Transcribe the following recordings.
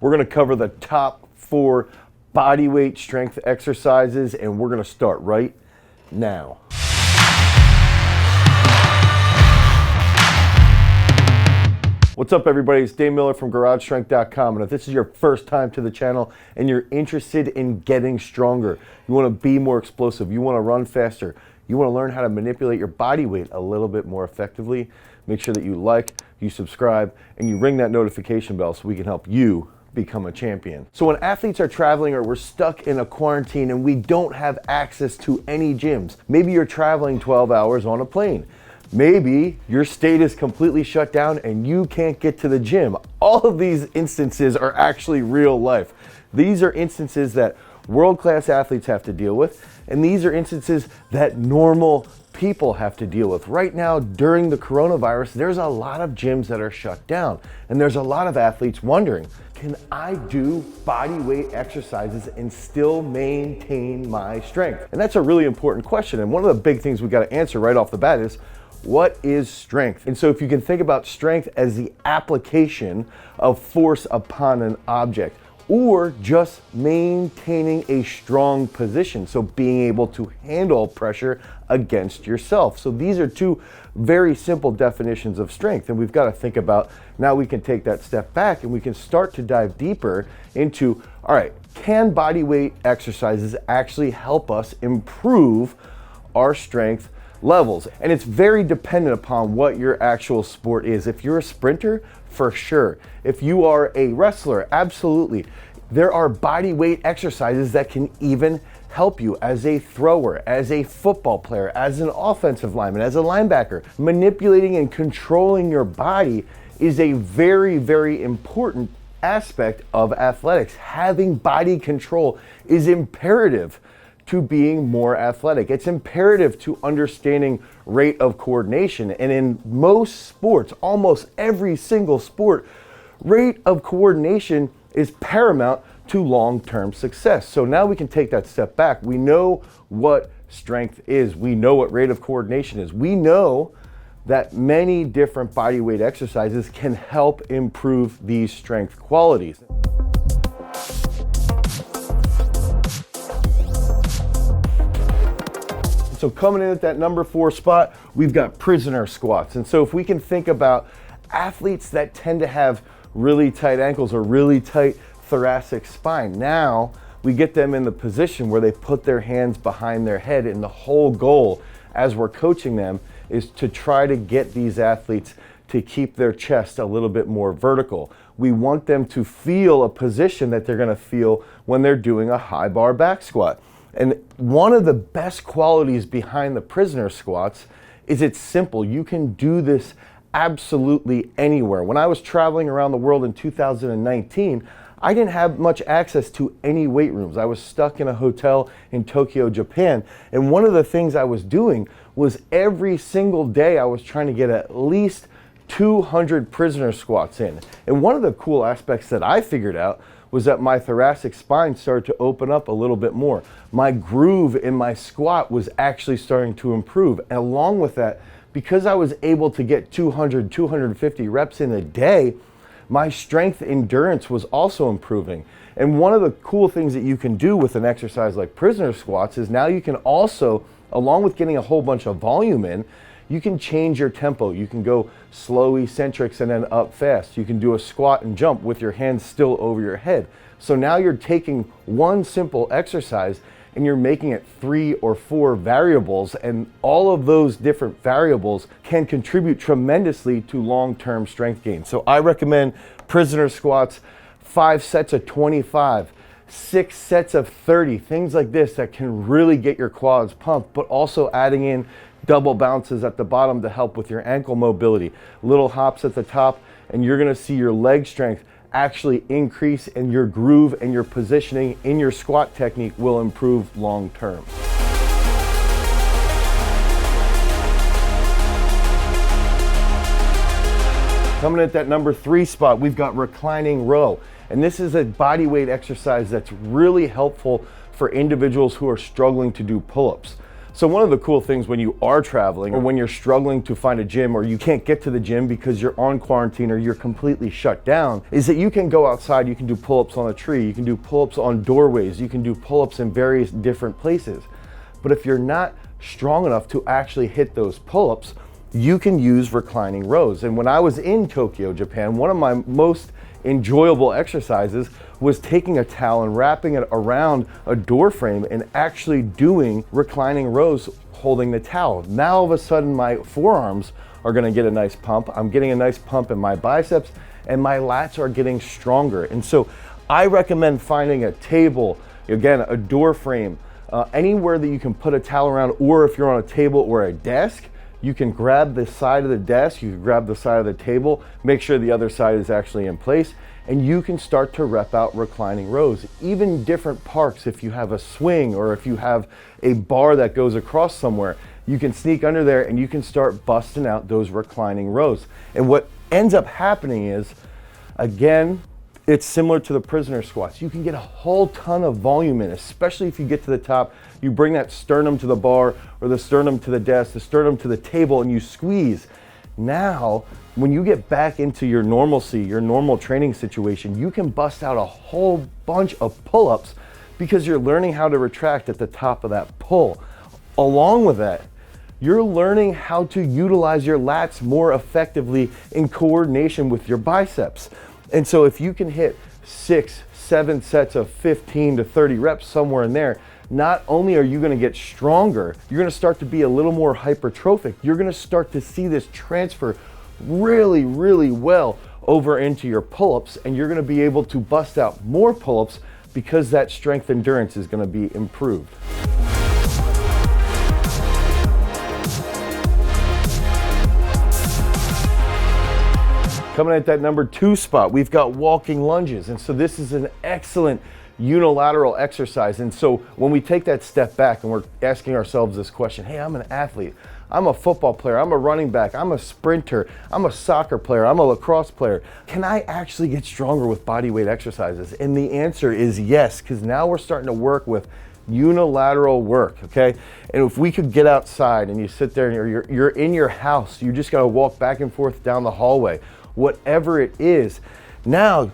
We're gonna cover the top 4 body weight strength exercises, and we're gonna start right now. What's up, everybody? It's Dane Miller from GarageStrength.com, and if this is your first time to the channel and you're interested in getting stronger, you want to be more explosive, you want to run faster, you want to learn how to manipulate your body weight a little bit more effectively, make sure that you like, you subscribe, and you ring that notification bell so we can help you become a champion. So when athletes are traveling or we're stuck in a quarantine and we don't have access to any gyms, maybe you're traveling 12 hours on a plane. Maybe your state is completely shut down and you can't get to the gym. All of these instances are actually real life. These are instances that world-class athletes have to deal with, and these are instances that normal people have to deal with. Right now, during the coronavirus, there's a lot of gyms that are shut down, and there's a lot of athletes wondering, can I do body weight exercises and still maintain my strength? And that's a really important question, and one of the big things we got to answer right off the bat is, what is strength? And so if you can think about strength as the application of force upon an object, or just maintaining a strong position, so being able to handle pressure against yourself. So these are 2 very simple definitions of strength, and we've got to think about, now we can take that step back and we can start to dive deeper into, all right, can body weight exercises actually help us improve our strength levels? And it's very dependent upon what your actual sport is. If you're a sprinter, for sure. If you are a wrestler, absolutely. There are body weight exercises that can even help you as a thrower, as a football player, as an offensive lineman, as a linebacker. Manipulating and controlling your body is a very, very important aspect of athletics. Having body control is imperative to being more athletic. It's imperative to understanding rate of coordination. And in most sports, almost every single sport, rate of coordination is paramount to long-term success. So now we can take that step back. We know what strength is. We know what rate of coordination is. We know that many different body weight exercises can help improve these strength qualities. So coming in at that number 4 spot, we've got prisoner squats. And so if we can think about athletes that tend to have really tight ankles or really tight thoracic spine, now we get them in the position where they put their hands behind their head, and the whole goal as we're coaching them is to try to get these athletes to keep their chest a little bit more vertical. We want them to feel a position that they're gonna feel when they're doing a high bar back squat. And one of the best qualities behind the prisoner squats is it's simple. You can do this absolutely anywhere. When I was traveling around the world in 2019, I didn't have much access to any weight rooms. I was stuck in a hotel in Tokyo, Japan. And one of the things I was doing was every single day I was trying to get at least 200 prisoner squats in. And one of the cool aspects that I figured out was that my thoracic spine started to open up a little bit more. My groove in my squat was actually starting to improve. And along with that, because I was able to get 200, 250 reps in a day, my strength endurance was also improving. And one of the cool things that you can do with an exercise like prisoner squats is now you can also, along with getting a whole bunch of volume in, you can change your tempo. You can go slow eccentrics and then up fast. You can do a squat and jump with your hands still over your head. So now you're taking one simple exercise and you're making it 3 or 4 variables, and all of those different variables can contribute tremendously to long-term strength gain. So I recommend prisoner squats, 5 sets of 25, 6 sets of 30, things like this that can really get your quads pumped, but also adding in double bounces at the bottom to help with your ankle mobility, little hops at the top, and you're gonna see your leg strength actually increase, and your groove and your positioning in your squat technique will improve long term. Coming at that number 3 spot, we've got reclining row. And this is a body weight exercise that's really helpful for individuals who are struggling to do pull-ups. So one of the cool things when you are traveling or when you're struggling to find a gym or you can't get to the gym because you're on quarantine or you're completely shut down is that you can go outside, you can do pull-ups on a tree, you can do pull-ups on doorways, you can do pull-ups in various different places. But if you're not strong enough to actually hit those pull-ups, you can use reclining rows. And when I was in Tokyo, Japan, one of my most enjoyable exercises was taking a towel and wrapping it around a door frame and actually doing reclining rows holding the towel. Now all of a sudden my forearms are gonna get a nice pump. I'm getting a nice pump in my biceps and my lats are getting stronger. And so I recommend finding a table, again, a door frame, anywhere that you can put a towel around, or if you're on a table or a desk, you can grab the side of the desk, you can grab the side of the table, make sure the other side is actually in place, and you can start to rep out reclining rows. Even different parks, if you have a swing or if you have a bar that goes across somewhere, you can sneak under there and you can start busting out those reclining rows. And what ends up happening is, again, it's similar to the prisoner squats. You can get a whole ton of volume in, especially if you get to the top. You bring that sternum to the bar or the sternum to the desk, the sternum to the table, and you squeeze. Now, when you get back into your normalcy, your normal training situation, you can bust out a whole bunch of pull-ups because you're learning how to retract at the top of that pull. Along with that, you're learning how to utilize your lats more effectively in coordination with your biceps. And so if you can hit 6, 7 sets of 15 to 30 reps somewhere in there, not only are you going to get stronger, you're going to start to be a little more hypertrophic. You're going to start to see this transfer really, really well over into your pull-ups, and you're going to be able to bust out more pull-ups because that strength endurance is going to be improved. Coming at that number 2 spot, we've got walking lunges. And so this is an excellent unilateral exercise. And so when we take that step back and we're asking ourselves this question, hey, I'm an athlete, I'm a football player, I'm a running back, I'm a sprinter, I'm a soccer player, I'm a lacrosse player. Can I actually get stronger with bodyweight exercises? And the answer is yes, because now we're starting to work with unilateral work, okay? And if we could get outside and you sit there and you're in your house, you just gotta walk back and forth down the hallway, whatever it is. Now,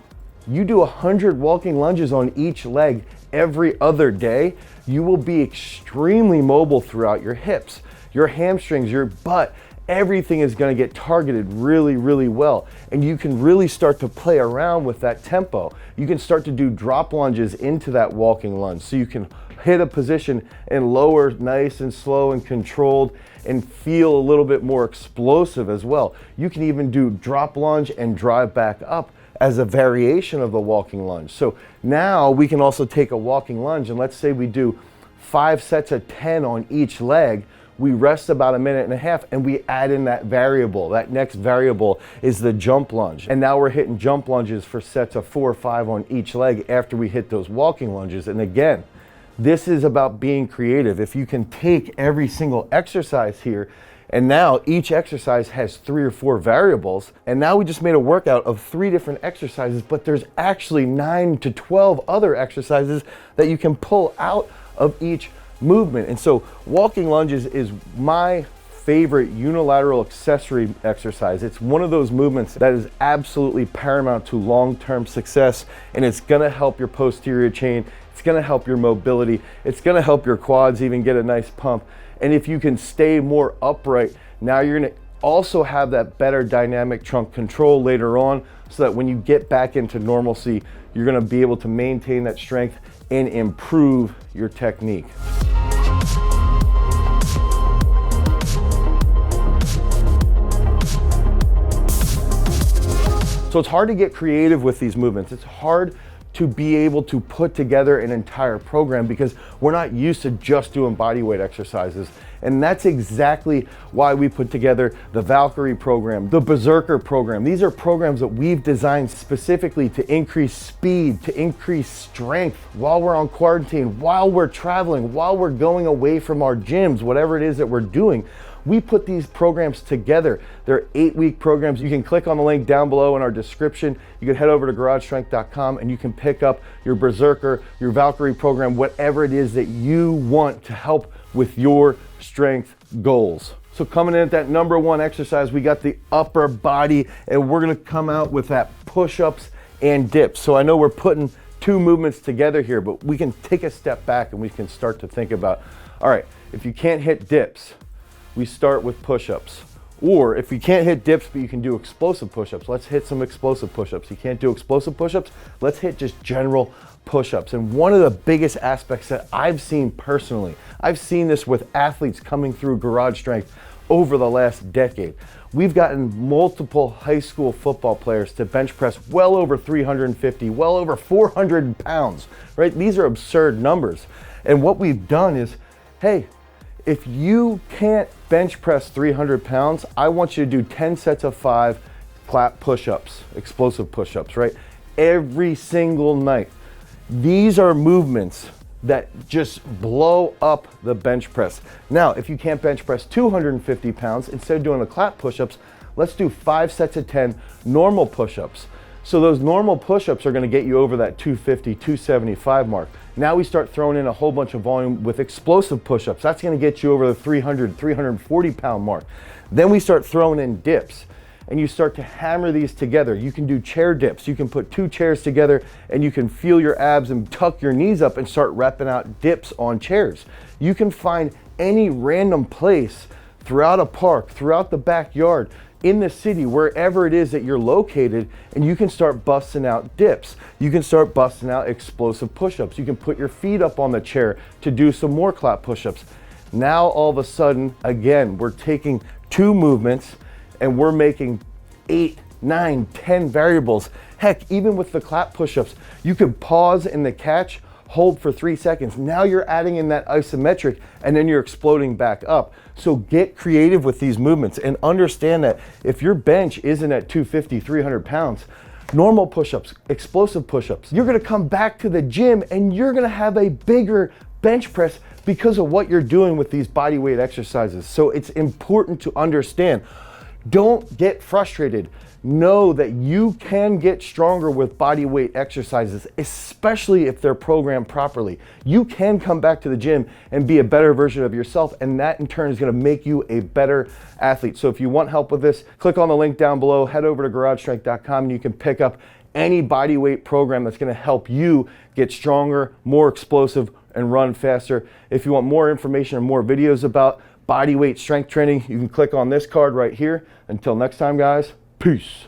you do 100 walking lunges on each leg every other day, you will be extremely mobile throughout your hips, your hamstrings, your butt, everything is gonna get targeted really, really well. And you can really start to play around with that tempo. You can start to do drop lunges into that walking lunge. So you can hit a position and lower nice and slow and controlled and feel a little bit more explosive as well. You can even do drop lunge and drive back up as a variation of the walking lunge. So now we can also take a walking lunge and let's say we do 5 sets of 10 on each leg. We rest about 1.5 minutes and we add in that variable. That next variable is the jump lunge. And now we're hitting jump lunges for sets of 4 or 5 on each leg after we hit those walking lunges. And again, this is about being creative. If you can take every single exercise here, and now each exercise has 3 or 4 variables, and now we just made a workout of 3 different exercises, but there's actually 9 to 12 other exercises that you can pull out of each movement. And so walking lunges is my favorite unilateral accessory exercise. It's one of those movements that is absolutely paramount to long-term success, and it's gonna help your posterior chain, it's gonna help your mobility, it's gonna help your quads even get a nice pump. And if you can stay more upright, now you're gonna also have that better dynamic trunk control later on, so that when you get back into normalcy, you're gonna be able to maintain that strength and improve your technique. So it's hard to get creative with these movements. It's hard to be able to put together an entire program because we're not used to just doing bodyweight exercises. And that's exactly why we put together the Valkyrie program, the Berserker program. These are programs that we've designed specifically to increase speed, to increase strength while we're on quarantine, while we're traveling, while we're going away from our gyms, whatever it is that we're doing. We put these programs together. They're 8-week programs. You can click on the link down below in our description. You can head over to garagestrength.com and you can pick up your Berserker, your Valkyrie program, whatever it is that you want to help with your strength goals. So coming in at that number 1 exercise, we got the upper body, and we're gonna come out with that push-ups and dips. So I know we're putting 2 movements together here, but we can take a step back and we can start to think about, all right, if you can't hit dips, we start with push-ups. Or if you can't hit dips, but you can do explosive push-ups, let's hit some explosive push-ups. You can't do explosive push-ups, let's hit just general push-ups. And one of the biggest aspects that I've seen personally, I've seen this with athletes coming through Garage Strength over the last decade. We've gotten multiple high school football players to bench press well over 350, well over 400 pounds, right? These are absurd numbers. And what we've done is, hey, if you can't bench press 300 pounds, I want you to do 10 sets of 5 clap push-ups, explosive push-ups, right? Every single night. These are movements that just blow up the bench press. Now, if you can't bench press 250 pounds, instead of doing the clap push-ups, let's do 5 sets of 10 normal push-ups. So those normal push-ups are gonna get you over that 250, 275 mark. Now we start throwing in a whole bunch of volume with explosive push-ups. That's gonna get you over the 300, 340 pound mark. Then we start throwing in dips, and you start to hammer these together. You can do chair dips. You can put 2 chairs together and you can feel your abs and tuck your knees up and start repping out dips on chairs. You can find any random place throughout a park, throughout the backyard, in the city, wherever it is that you're located, and you can start busting out dips. You can start busting out explosive push-ups. You can put your feet up on the chair to do some more clap push-ups. Now all of a sudden, again, we're taking 2 movements and we're making 8, 9, 10 variables. Heck, even with the clap push-ups, you could pause in the catch, hold for 3 seconds. Now you're adding in that isometric and then you're exploding back up. So get creative with these movements and understand that if your bench isn't at 250, 300 pounds, normal push-ups, explosive push-ups, you're gonna come back to the gym and you're gonna have a bigger bench press because of what you're doing with these body weight exercises. So it's important to understand. Don't get frustrated. Know that you can get stronger with body weight exercises, especially if they're programmed properly. You can come back to the gym and be a better version of yourself, and that in turn is gonna make you a better athlete. So if you want help with this, click on the link down below, head over to garagestrength.com, and you can pick up any body weight program that's gonna help you get stronger, more explosive, and run faster. If you want more information and more videos about body weight strength training, you can click on this card right here. Until next time, guys, peace.